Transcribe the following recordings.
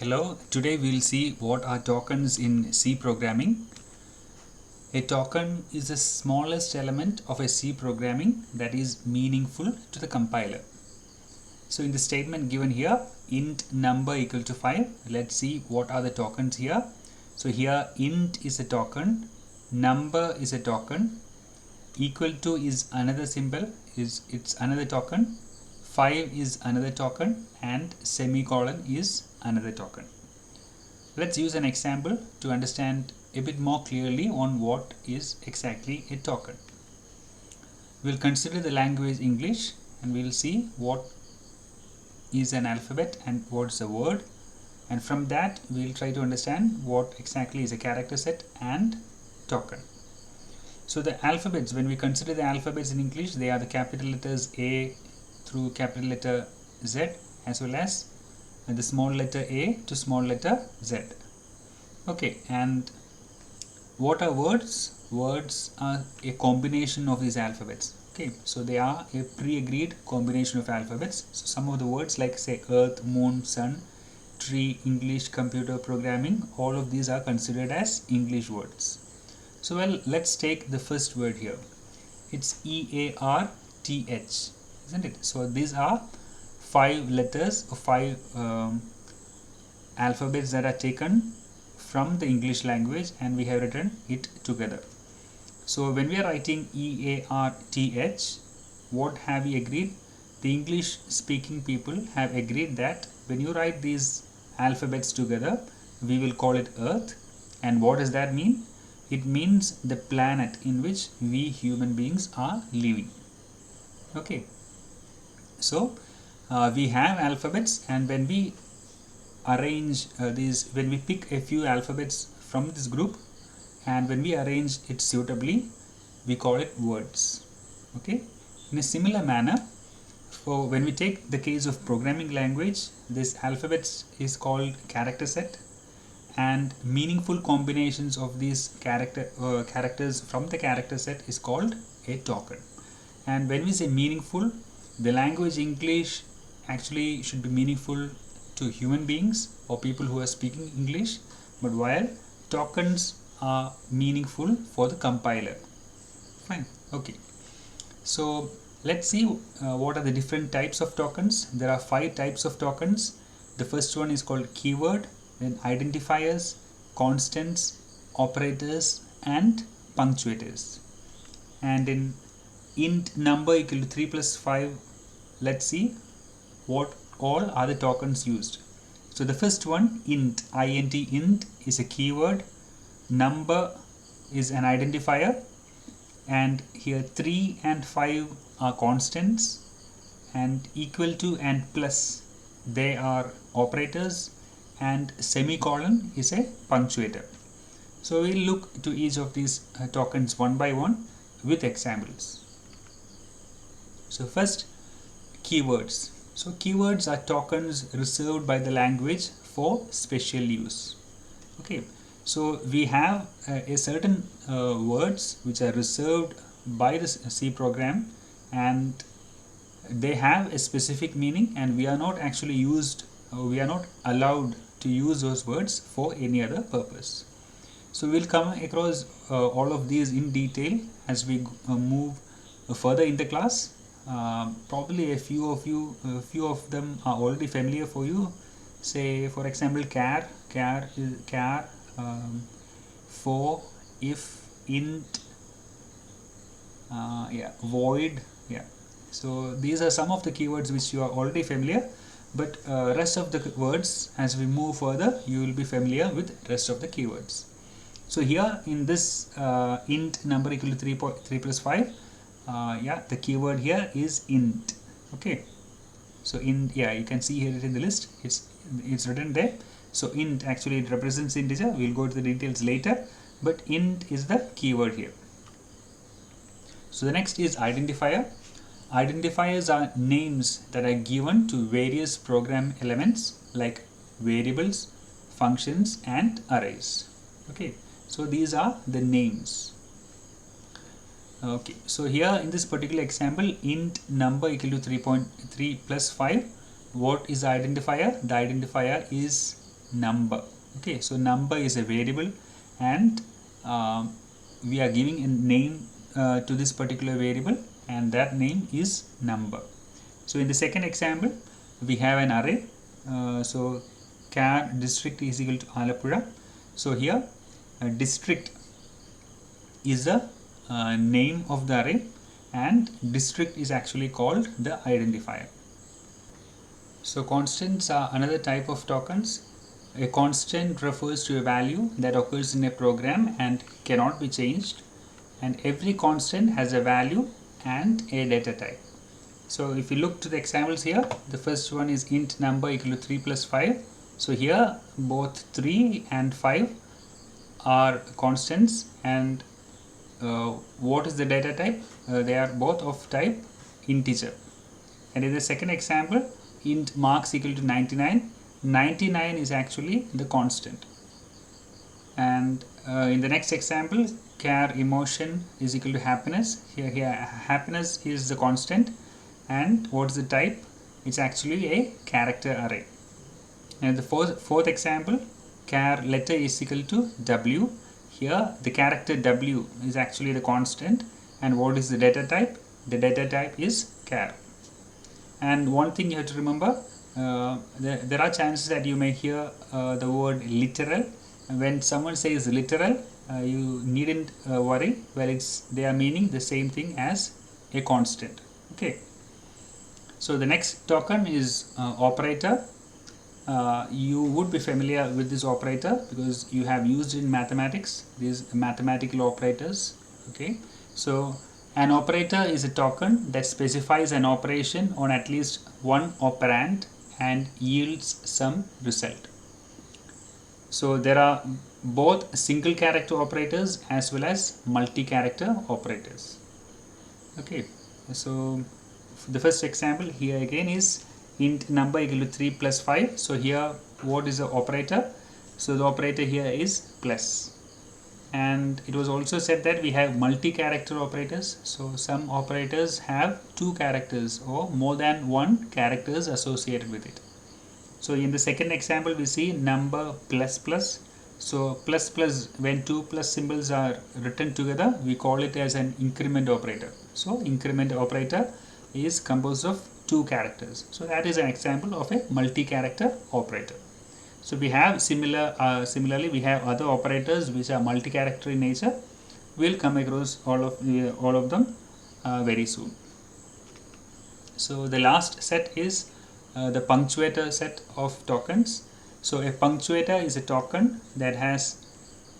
Hello, today we'll see what are tokens in C programming. A token is the smallest element of a C programming that is meaningful to the compiler. So in the statement given here, int number equal to 5, let's see what are the tokens here. So here int is a token, number is a token, equal to is another symbol, it's another token, 5 is another token, and semicolon is another token. Let's use an example to understand a bit more clearly on what is exactly a token. We'll consider the language English and we'll see what is an alphabet and what's a word, and from that we'll try to understand what exactly is a character set and token. So the alphabets, when we consider the alphabets in English, they are the capital letters A through capital letter Z, as well as the small letter a to small letter z. Okay, and what are words? Words are a combination of these alphabets. Okay, so they are a pre-agreed combination of alphabets. So some of the words like say earth, moon, sun, tree, English, computer programming, all of these are considered as English words. So well, let's take the first word here. It's EARTH, isn't it? So these are 5 letters or 5 alphabets that are taken from the English language and we have written it together. So when we are writing EARTH, what have we agreed? The English speaking people have agreed that when you write these alphabets together, we will call it Earth. And what does that mean? It means the planet in which we human beings are living. Okay, so we have alphabets, and when we arrange when we pick a few alphabets from this group and when we arrange it suitably, we call it words. Okay, in a similar manner, for when we take the case of programming language, this alphabets is called character set, and meaningful combinations of these characters from the character set is called a token. And when we say meaningful, the language English actually should be meaningful to human beings or people who are speaking English, but while tokens are meaningful for the compiler. Fine. Okay, so let's see what are the different types of tokens. There are 5 types of tokens. The first one is called keyword, then identifiers, constants, operators, and punctuators. And in int number equal to 3 plus 5, let's see what all are the tokens used. So the first one, int, int is a keyword, number is an identifier, and here 3 and 5 are constants, and equal to and plus, they are operators, and semicolon is a punctuator. So we'll look to each of these tokens one by one with examples. So first, keywords. So keywords are tokens reserved by the language for special use. Okay, so we have a certain words which are reserved by the C program, and they have a specific meaning, and we are not allowed to use those words for any other purpose. So we'll come across all of these in detail as we move further in the class. Probably a few of them are already familiar for you. Say for example char, for, if, int, void. So these are some of the keywords which you are already familiar, but rest of the words, as we move further, you will be familiar with rest of the keywords. So here in this int number equal to 3 plus 5, the keyword here is int. Okay, so int, you can see here it in the list, it's written there. So int, actually it represents integer. We'll go to the details later, but int is the keyword here. So the next is identifier. Identifiers are names that are given to various program elements like variables, functions, and arrays. Okay, so these are the names. Okay, so here in this particular example, int number equal to 3.3 plus 5, what is the identifier? The identifier is number. Okay, so number is a variable, and we are giving a name to this particular variable, and that name is number. So in the second example, we have an array. So char district is equal to Alappuzha. So here district is the name of the array, and district is actually called the identifier. So constants are another type of tokens. A constant refers to a value that occurs in a program and cannot be changed, and every constant has a value and a data type. So if you look to the examples here, the first one is int number equal to 3 plus 5. So here both 3 and 5 are constants, and what is the data type? They are both of type integer. And in the second example, int marks equal to 99. 99 is actually the constant. And in the next example, char emotion is equal to happiness. Here happiness is the constant, and what's the type? It's actually a character array. And the fourth example, char letter is equal to W. Here the character W is actually the constant, and what is the data type? The data type is char. And one thing you have to remember, there are chances that you may hear the word literal. When someone says literal, you needn't worry. Well, they are meaning the same thing as a constant. Okay. So the next token is operator. You would be familiar with this operator because you have used in mathematics these mathematical operators. Okay, so an operator is a token that specifies an operation on at least one operand and yields some result. So there are both single character operators as well as multi-character operators. Okay, so the first example here again is int number equal to 3 plus 5. So here what is the operator? So the operator here is plus. And it was also said that we have multi-character operators. So some operators have 2 characters or more than 1 characters associated with it. So in the second example we see number plus plus. So plus plus, when 2 plus symbols are written together, we call it as an increment operator. So increment operator is composed of 2 characters. So that is an example of a multi-character operator. So we have similarly we have other operators which are multi-character in nature. We'll come across all of them very soon. So the last set is the punctuator set of tokens. So a punctuator is a token that has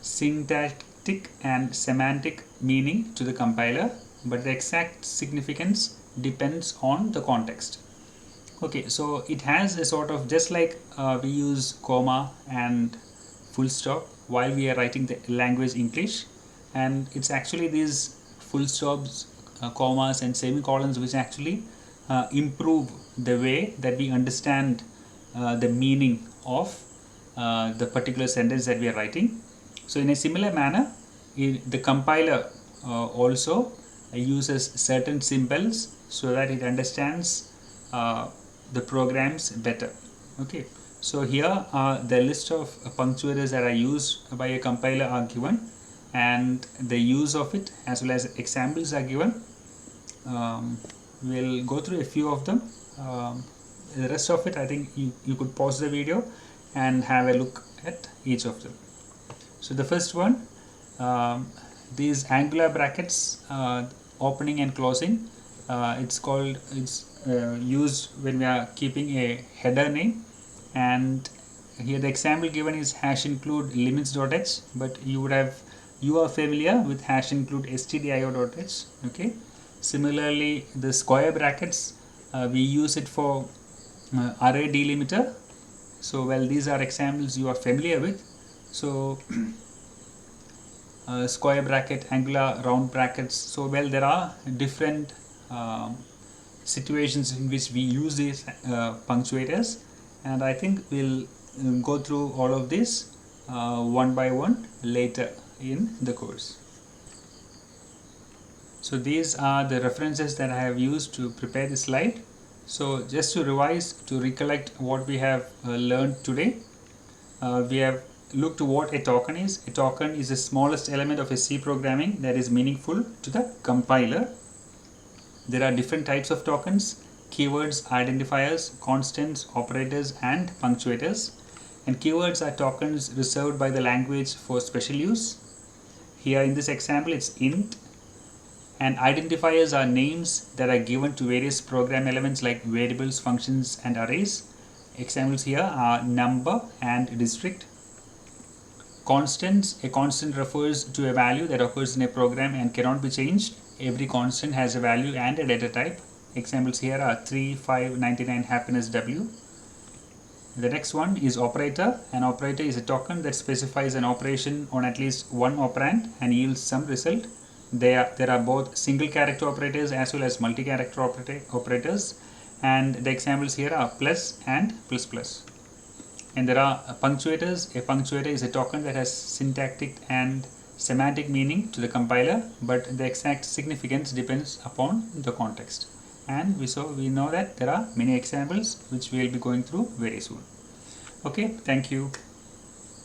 syntactic and semantic meaning to the compiler, but the exact significance depends on the context. Okay, so it has a sort of, just like we use comma and full stop while we are writing the language English, and it's actually these full stops, commas and semicolons which actually improve the way that we understand the meaning of the particular sentence that we are writing. So in a similar manner, the compiler also uses certain symbols so that it understands the programs better. Okay, so here the list of punctuators that are used by a compiler are given, and the use of it as well as examples are given. We'll go through a few of them. The rest of it, I think you could pause the video and have a look at each of them. So the first one, these angular brackets, opening and closing, it's used when we are keeping a header name, and here the example given is hash include limits.h, but you are familiar with hash include stdio.h. okay, similarly the square brackets, we use it for array delimiter. So well, these are examples you are familiar with. So square bracket, angular, round brackets. So well, there are different situations in which we use these punctuators, and I think we'll go through all of this one by one later in the course. So these are the references that I have used to prepare the slide. So just to revise, to recollect what we have learned today, we have looked what a token is. A token is the smallest element of a C programming that is meaningful to the compiler. There are different types of tokens: keywords, identifiers, constants, operators, and punctuators. And keywords are tokens reserved by the language for special use. Here in this example, it's int. And identifiers are names that are given to various program elements like variables, functions, and arrays. Examples here are number and district. Constants: a constant refers to a value that occurs in a program and cannot be changed. Every constant has a value and a data type. Examples here are 3, 5, 99, happiness, W. The next one is operator. An operator is a token that specifies an operation on at least one operand and yields some result. There are both single character operators as well as multi-character operators, and the examples here are plus and plus plus. And there are punctuators. A punctuator is a token that has syntactic and semantic meaning to the compiler, but the exact significance depends upon the context. And we know that there are many examples which we will be going through very soon. Okay, thank you.